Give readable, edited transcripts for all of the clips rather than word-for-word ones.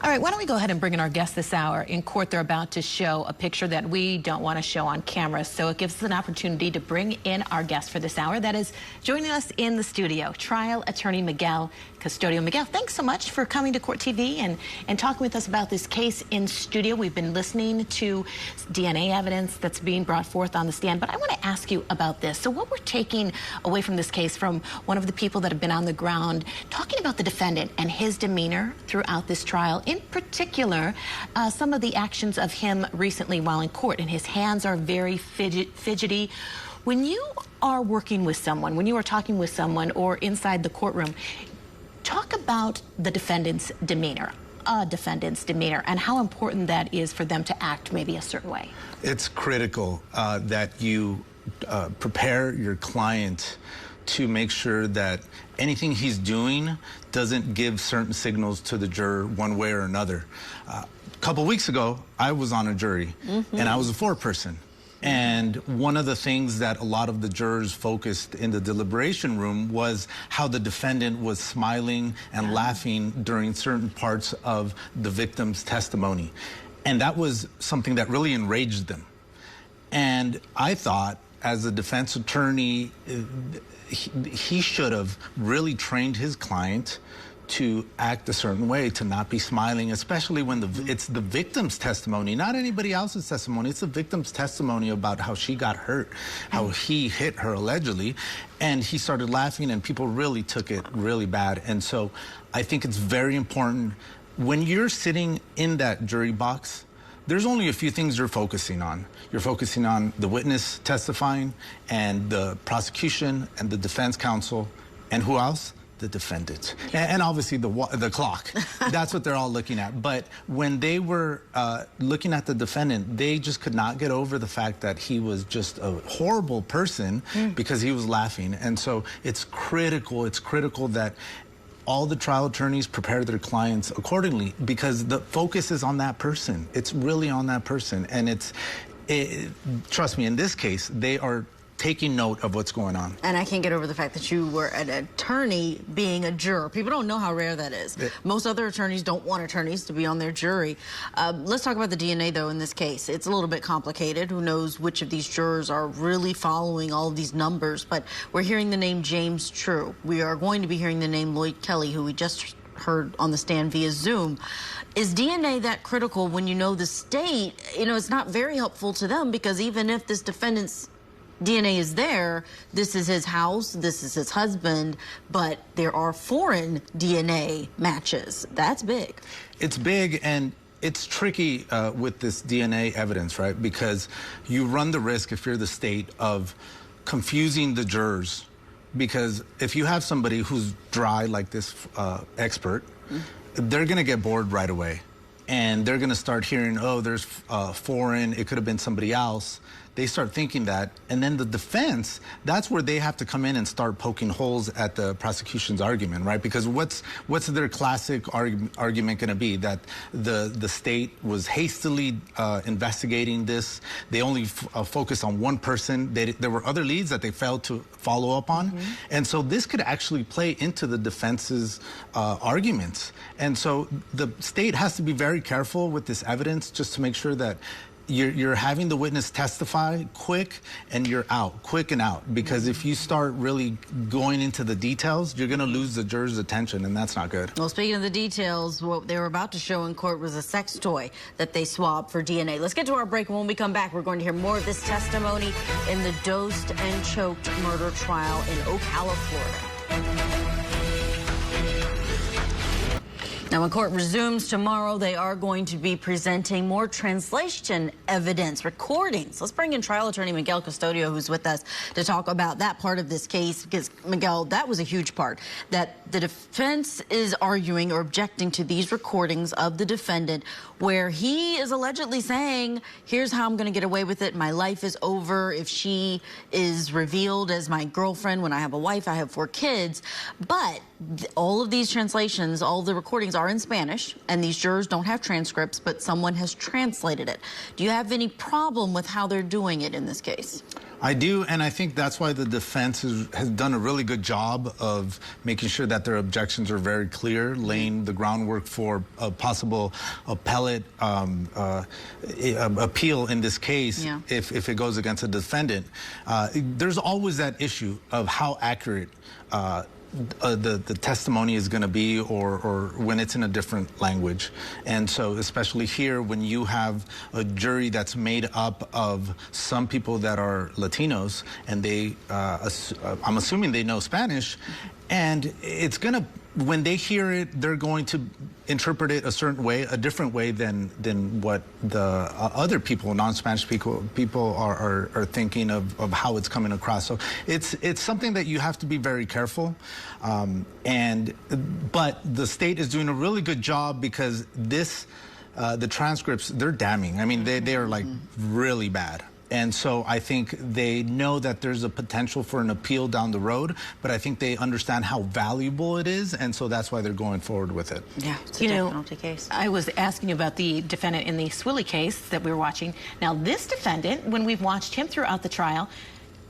All right, why don't we go ahead and bring in our guest this hour. In court, they're about to show a picture that we don't want to show on camera, so it gives us an opportunity to bring in our guest for this hour. That is joining us in the studio, trial attorney Miguel Custodio. Miguel, thanks so much for coming to Court TV and talking with us about this case in studio. We've been listening to DNA evidence that's being brought forth on the stand, but I want to ask you about this. So what we're taking away from this case from one of the people that have been on the ground, talking about the defendant and his demeanor throughout this trial, in particular, some of the actions of him recently while in court, and his hands are very fidgety. When you are working with someone, when you are talking with someone or inside the courtroom, talk about the defendant's demeanor, and how important that is for them to act maybe a certain way. It's critical that you prepare your client to make sure that anything he's doing doesn't give certain signals to the juror one way or another. A couple weeks ago, I was on a jury, and I was a foreperson. And one of the things that a lot of the jurors focused in the deliberation room was how the defendant was smiling and laughing during certain parts of the victim's testimony. And that was something that really enraged them. And I thought, as a defense attorney, he should have really trained his client to act a certain way, to not be smiling, especially when it's the victim's testimony, not anybody else's testimony. It's the victim's testimony about how she got hurt, how he hit her allegedly, and he started laughing, and people really took it really bad. And so I think it's very important when you're sitting in that jury box, there's only a few things you're focusing on. You're focusing on the witness testifying and the prosecution and the defense counsel, and who else? The defendant, and obviously the clock. That's what they're all looking at. But when they were looking at the defendant, they just could not get over the fact that he was just a horrible person because he was laughing. And so it's critical that all the trial attorneys prepare their clients accordingly, because the focus is on that person. It's really on that person. And trust me, in this case, they are taking note of what's going on. And I can't get over the fact that you were an attorney being a juror. People don't know how rare that is. Most other attorneys don't want attorneys to be on their jury. Let's talk about the DNA, though, in this case. It's a little bit complicated. Who knows which of these jurors are really following all of these numbers, but we're hearing the name James True. We are going to be hearing the name Lloyd Kelly, who we just heard on the stand via Zoom. Is DNA that critical when you know the state, it's not very helpful to them, because even if this defendant's DNA is there, this is his house, this is his husband, but there are foreign DNA matches. That's big. It's big, and it's tricky with this DNA evidence, right? Because you run the risk, if you're the state, of confusing the jurors. Because if you have somebody who's dry like this expert, they're going to get bored right away. And they're going to start hearing, oh, there's foreign, it could have been somebody else. They start thinking that. And then the defense, that's where they have to come in and start poking holes at the prosecution's argument, right? Because what's their classic argument going to be? That the state was hastily investigating this. They only focused on one person. There were other leads that they failed to follow up on. And so this could actually play into the defense's arguments. And so the state has to be very careful with this evidence, just to make sure that you're having the witness testify quick and you're out, quick and out. Because if you start really going into the details, you're going to lose the juror's attention, and that's not good. Well, speaking of the details, what they were about to show in court was a sex toy that they swabbed for DNA. Let's get to our break, and when we come back, we're going to hear more of this testimony in the dosed and choked murder trial in Ocala, Florida. Now, when court resumes tomorrow, they are going to be presenting more translation evidence, recordings. Let's bring in trial attorney Miguel Custodio, who's with us to talk about that part of this case, because, Miguel, that was a huge part, that the defense is arguing or objecting to these recordings of the defendant, where he is allegedly saying, here's how I'm going to get away with it. My life is over if she is revealed as my girlfriend when I have a wife, I have 4 kids. But all of these translations, all the recordings are in Spanish, and these jurors don't have transcripts, but someone has translated it. Do you have any problem with how they're doing it in this case? I do, and I think that's why the defense has done a really good job of making sure that their objections are very clear, laying the groundwork for a possible appellate appeal in this case, if it goes against a defendant. There's always that issue of how accurate the testimony is going to be, or when it's in a different language. And so especially here, when you have a jury that's made up of some people that are Latinos, and they I'm assuming they know Spanish, and it's going to, when they hear it, they're going to interpret it a certain way, a different way than what the other people, non-Spanish people are thinking of how it's coming across. So it's something that you have to be very careful. But the state is doing a really good job, because the transcripts, they're damning. I mean, they are like really bad. And so I think they know that there's a potential for an appeal down the road, but I think they understand how valuable it is, and so that's why they're going forward with it. Yeah, it's a death penalty case. I was asking you about the defendant in the Swilly case that we were watching. Now, this defendant, when we've watched him throughout the trial,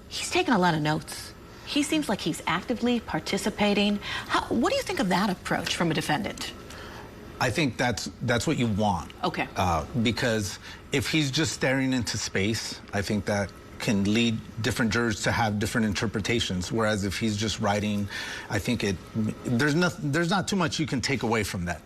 he's taken a lot of notes. He seems like he's actively participating. What do you think of that approach from a defendant? I think that's what you want. Okay. Because if he's just staring into space, I think that can lead different jurors to have different interpretations. Whereas if he's just writing, I think there's not too much you can take away from that.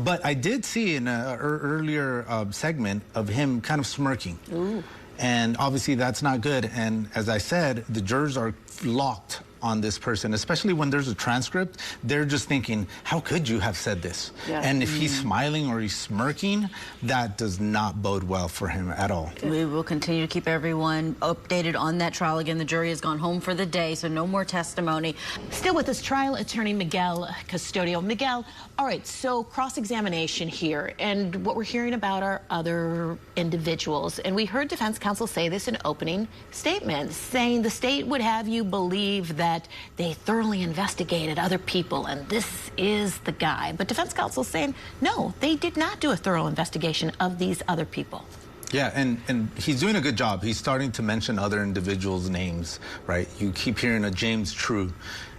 But I did see in an earlier segment of him kind of smirking. Ooh. And obviously that's not good. And as I said, the jurors are locked on this person, especially when there's a transcript. They're just thinking, how could you have said this? Yeah. And if he's smiling or he's smirking, that does not bode well for him at all. We will continue to keep everyone updated on that trial. Again, the jury has gone home for the day, so no more testimony. Still with us, trial attorney Miguel Custodio. Miguel, all right, so cross-examination here, and what we're hearing about are other individuals. And we heard defense counsel say this in opening statements, saying the state would have you believe that they thoroughly investigated other people and this is the guy. But defense counsel is saying, no, they did not do a thorough investigation of these other people. Yeah, and he's doing a good job. He's starting to mention other individuals' names, right? You keep hearing a James True.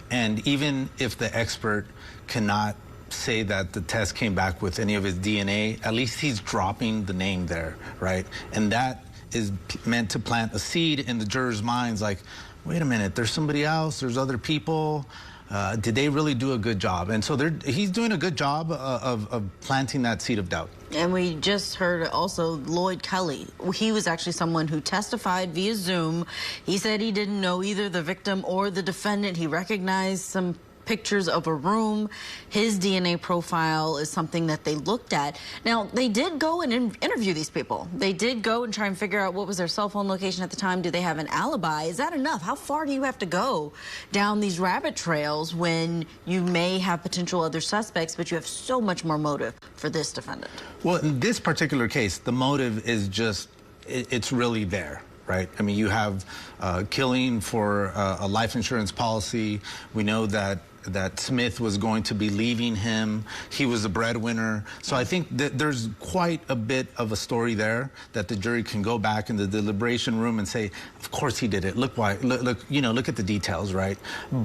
And even if the expert cannot say that the test came back with any of his DNA, at least he's dropping the name there, right? And that is meant to plant a seed in the jurors' minds, like, wait a minute, there's somebody else, there's other people. Did they really do a good job? And so he's doing a good job of planting that seed of doubt. And we just heard also Lloyd Kelly. He was actually someone who testified via Zoom. He said he didn't know either the victim or the defendant. He recognized some pictures of a room. His DNA profile is something that they looked at. Now, they did go and interview these people. They did go and try and figure out what was their cell phone location at the time. Do they have an alibi? Is that enough? How far do you have to go down these rabbit trails when you may have potential other suspects, but you have so much more motive for this defendant? Well, in this particular case, the motive is just, it's really there. Right? I mean, you have killing for a life insurance policy. We know that Smith was going to be leaving him. He was the breadwinner. So I think that there's quite a bit of a story there that the jury can go back in the deliberation room and say, of course he did it. Look why. Look, you know, look at the details, right?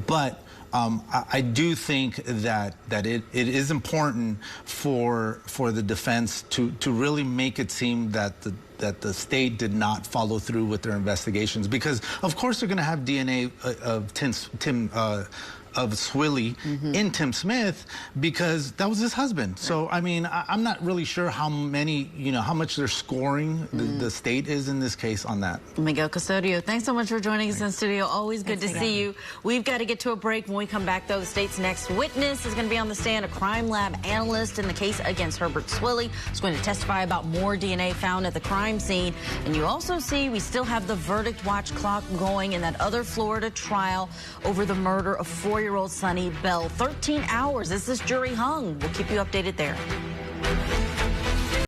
But I do think that it is important for the defense to really make it seem that the state did not follow through with their investigations, because of course they're going to have DNA of Swilly in Tim Smith, because that was his husband. So I mean, I'm not really sure how much they're scoring the state is in this case on that. Miguel Custodio, thanks so much for joining us in studio. Always good to see you. We've got to get to a break. When we come back, though, the state's next witness is going to be on the stand, a crime lab analyst in the case against Herbert Swilly. He's going to testify about more DNA found at the crime scene. And you also see we still have the verdict watch clock going in that other Florida trial over the murder of 4-year-old Sonny Bell. 13 hours as this jury hung. We'll keep you updated there.